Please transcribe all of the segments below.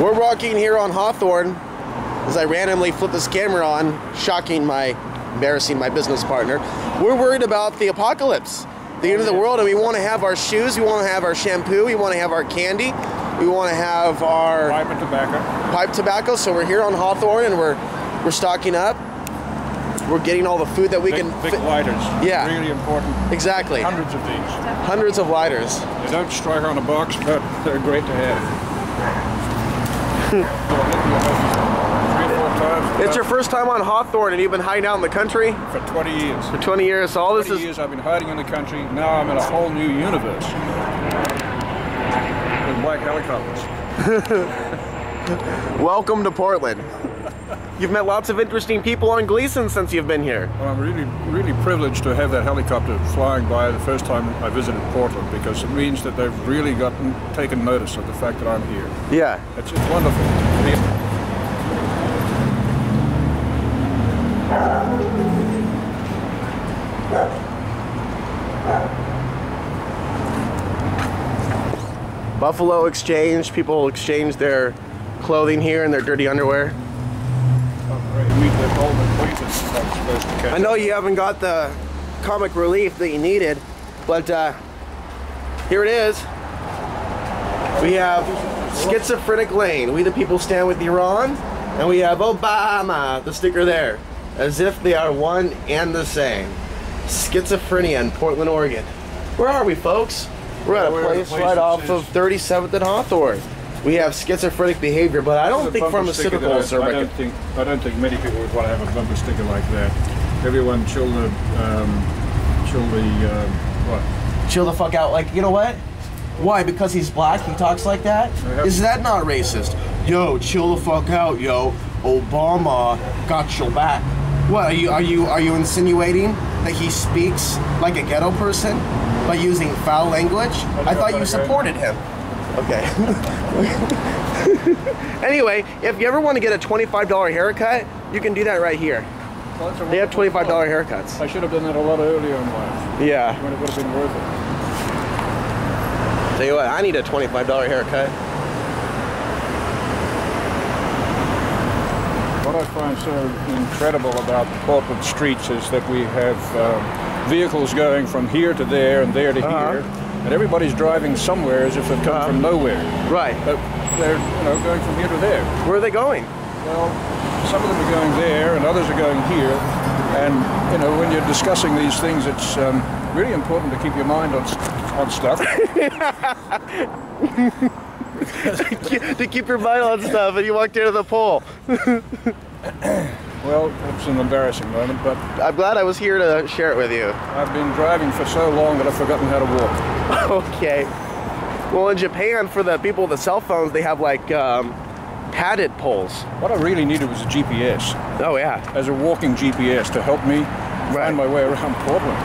We're walking here on Hawthorne as I randomly flip this camera on, embarrassing my business partner. We're worried about the apocalypse, the end of the world, and we want to have our shoes, we want to have our shampoo, we want to have our candy, we want to have our pipe tobacco. So we're here on Hawthorne and we're stocking up. We're getting all the food that we can. Big lighters. Yeah. Really important. Exactly. Hundreds of these. Hundreds of lighters. They don't strike on a box, but they're great to have. 3 or 4 times. It's your first time on Hawthorne and you've been hiding out in the country? For 20 years. For 20 years. So all this is... 20 years I've been hiding in the country. Now I'm in a whole new universe. With black helicopters. Welcome to Portland. You've met lots of interesting people on Gleason since you've been here. Well, I'm really privileged to have that helicopter flying by the first time I visited Portland, because it means that they've really taken notice of the fact that I'm here. Yeah. It's wonderful. Buffalo Exchange. People exchange their clothing here and their dirty underwear. I know you haven't got the comic relief that you needed, but here it is. We have Schizophrenic Lane. We the people stand with Iran, and we have Obama, the sticker there, as if they are one and the same. Schizophrenia in Portland, Oregon. Where are we, folks? We're at a place right off of 37th and Hawthorne. We have schizophrenic behavior, but I don't think pharmaceuticals are. I don't think many people would want to have a bumper sticker like that. Everyone chill the fuck out. Like, you know what? Why? Because he's black, he talks like that? Is that not racist? Yo, chill the fuck out, yo. Obama got your back. What are you insinuating that he speaks like a ghetto person by using foul language? I thought you supported him. Okay. Anyway, if you ever want to get a $25 haircut, you can do that right here. Well, they have $25 haircuts. I should have done that a lot earlier in life. Yeah. When it would have been worth it. Tell you what, I need a $25 haircut. What I find so incredible about Portland streets is that we have vehicles going from here to there and there to here. And everybody's driving somewhere as if they've come from nowhere. Right. But they're going from here to there. Where are they going? Well, some of them are going there and others are going here. And when you're discussing these things, it's really important to keep your mind on stuff. To keep your mind on stuff, and you walked into the pole. Well, it's an embarrassing moment, but... I'm glad I was here to share it with you. I've been driving for so long that I've forgotten how to walk. Okay. Well, in Japan, for the people with the cell phones, they have like padded poles. What I really needed was a GPS. Oh, yeah. As a walking GPS to help me find my way around Portland.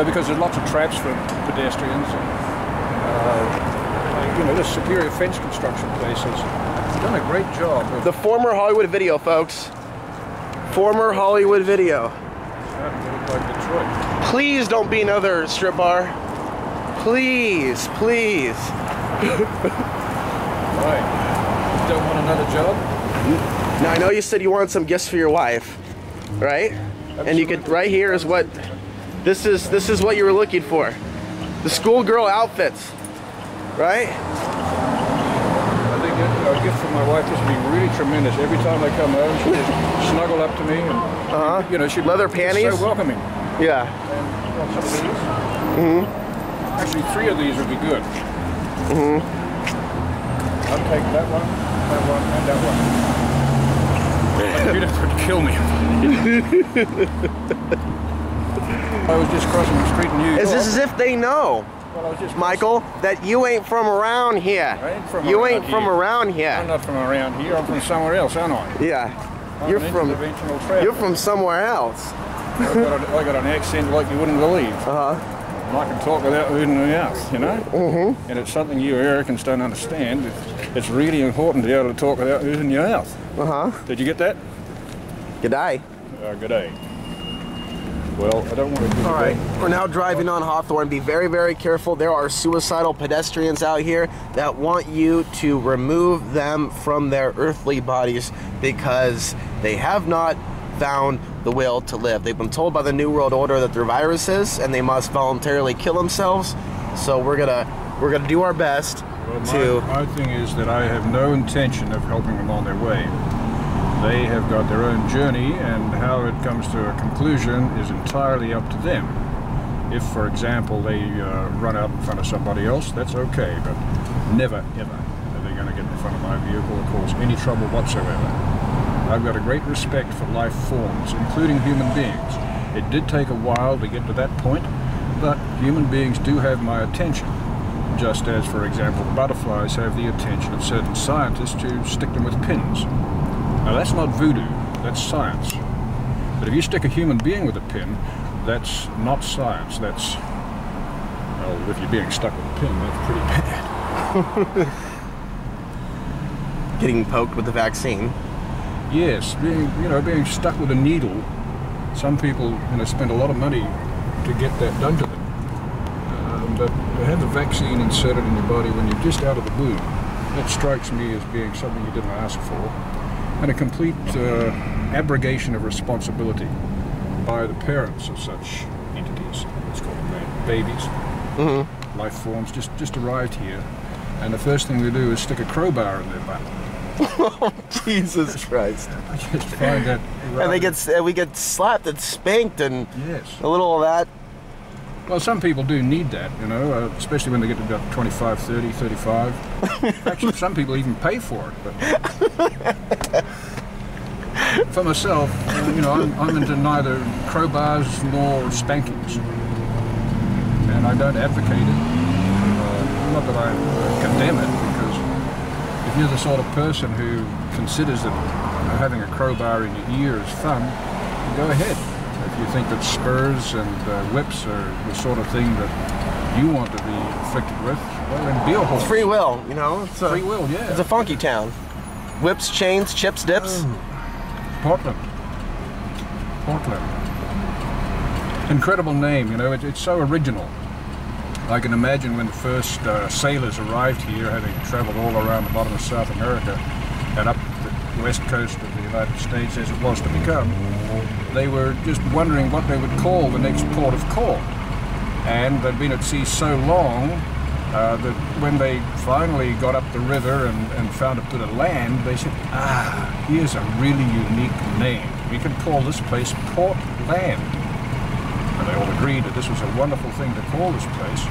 Because there's lots of traps for pedestrians. There's superior fence construction places. Done a great job. The former Hollywood Video, folks. Former Hollywood Video. Like Detroit. Please don't be another strip bar. Please, please. Right. Don't want another job? Now I know you said you wanted some gifts for your wife, right? Absolutely. And you could. Right here is what. This is what you were looking for. The schoolgirl outfits, right? A gift from my wife would be really tremendous. Every time I come home, she just snuggle up to me and she leather panties. So welcoming. Yeah. And some of these. Actually, 3 of these would be good. I'll take that one, and that one. You'd have to kill me. I was just crossing the street in New York. It's as if they know. Well, I was just Michael, that you ain't from around here. I ain't from around here. I'm not from around here. I'm from somewhere else, aren't I? Yeah. You're from somewhere else. I got an accent like you wouldn't believe. I can talk without hooting the mouth, And it's something you Americans don't understand. It's really important to be able to talk without hooting your mouth. Did you get that? G'day. G'day. Well, I don't want to give All right, away. we're now driving on Hawthorne. Be very, very careful. There are suicidal pedestrians out here that want you to remove them from their earthly bodies because they have not found the will to live. They've been told by the New World Order that they're viruses and they must voluntarily kill themselves. So we're gonna do our best to. My thing is that I have no intention of helping them on their way. They have got their own journey, and how it comes to a conclusion is entirely up to them. If, for example, they run out in front of somebody else, that's okay, but never, ever are they going to get in front of my vehicle or cause any trouble whatsoever. I've got a great respect for life forms, including human beings. It did take a while to get to that point, but human beings do have my attention. Just as, for example, butterflies have the attention of certain scientists to stick them with pins. Now that's not voodoo, that's science. But if you stick a human being with a pin, that's not science, that's, well, if you're being stuck with a pin, that's pretty bad. Getting poked with the vaccine. Yes, being stuck with a needle. Some people, spend a lot of money to get that done to them. But to have the vaccine inserted in your body when you're just out of the womb, that strikes me as being something you didn't ask for. And a complete abrogation of responsibility by the parents of such entities. Let's call them babies, life forms, just arrived here, and the first thing they do is stick a crowbar in their butt. Oh, Jesus Christ! I just find that. And we get slapped and spanked and yes, a little of that. Well, some people do need that, especially when they get to about 25, 30, 35. Actually, some people even pay for it. But for myself, I'm into neither crowbars nor spankings. And I don't advocate it. Not that I condemn it, because if you're the sort of person who considers that having a crowbar in your ear is fun, go ahead. If you think that spurs and whips are the sort of thing that you want to be afflicted with, well, then be a horse. It's free will, It's free will, yeah. It's a funky town. Whips, chains, chips, dips. Portland. Incredible name, it's so original. I can imagine when the first sailors arrived here, having traveled all around the bottom of South America and up the west coast of the United States as it was to become, they were just wondering what they would call the next port of call. And they'd been at sea so long that when they finally got up the river and found a bit of land, they said, here's a really unique name. We can call this place Portland. And they all agreed that this was a wonderful thing to call this place,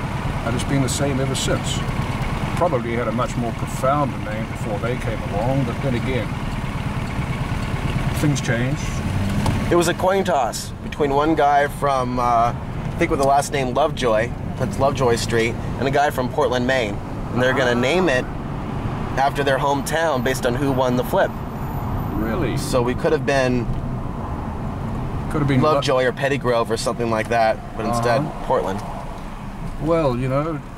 and it's been the same ever since. Probably had a much more profound name before they came along, but then again, things change. It was a coin toss between one guy from, I think with the last name Lovejoy, that's Lovejoy Street, and a guy from Portland, Maine. And they're going to name it after their hometown based on who won the flip. Really? So we could have been Lovejoy or Pettygrove or something like that, but instead Portland. Well,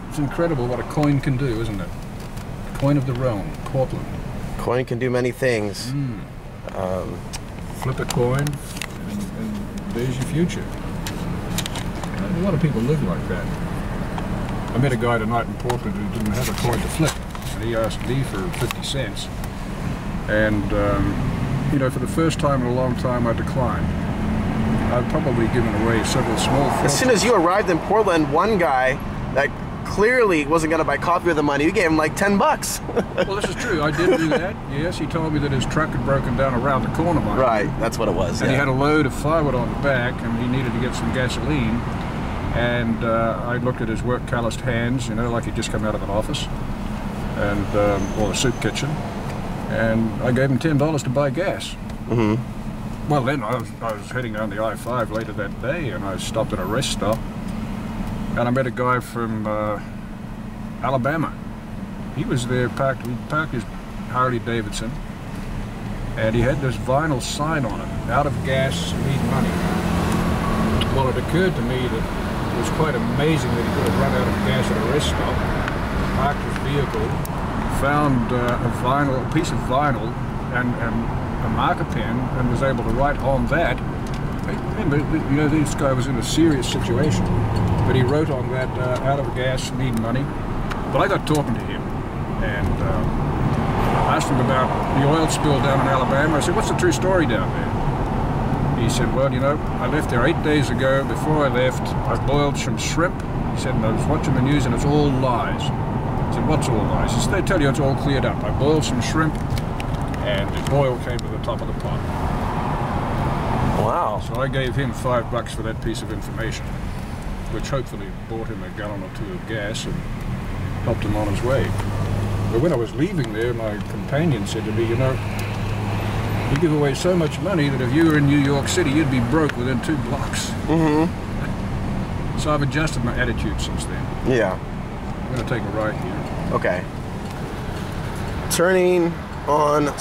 it's incredible what a coin can do, isn't it? Coin of the realm, Portland. Coin can do many things. Flip a coin, and there's your future. A lot of people live like that. I met a guy tonight in Portland who didn't have a coin to flip, and he asked me for 50 cents. And, for the first time in a long time, I declined. I've probably given away several small fortunes. As soon as you arrived in Portland, one guy that clearly wasn't going to buy coffee with the money, you gave him like 10 bucks. Well, this is true. I did do that. Yes, he told me that his truck had broken down around the corner. Right, that's what it was. And he had a load of firewood on the back, and he needed to get some gasoline. And I looked at his work calloused hands, like he'd just come out of an office, and or a soup kitchen. And I gave him $10 to buy gas. Well, then I was heading down the I-5 later that day, and I stopped at a rest stop, and I met a guy from Alabama. He was there, he parked his Harley Davidson, and he had this vinyl sign on it, out of gas, need money. Well, it occurred to me that it was quite amazing that he could have run out of gas at a rest stop, parked his vehicle, found a piece of vinyl and a marker pen, and was able to write on that remember, you know, this guy was in a serious situation, but he wrote on that out of gas, need money. But I got talking to him, and I asked him about the oil spill down in Alabama. I said, what's the true story down there? He said, well, you know, I left there 8 days ago. Before I left, I boiled some shrimp. He said, and I was watching the news, and it's all lies. I said, what's all lies? He said, they tell you it's all cleared up. I boiled some shrimp, and the oil came to the top of the pot. Wow. So I gave him $5 for that piece of information, which hopefully bought him a gallon or two of gas and helped him on his way. But when I was leaving there, my companion said to me, you know, you give away so much money that if you were in New York City, you'd be broke within 2 blocks. Mm-hmm. So I've adjusted my attitude since then. Yeah. I'm going to take a right here. Okay. Turning on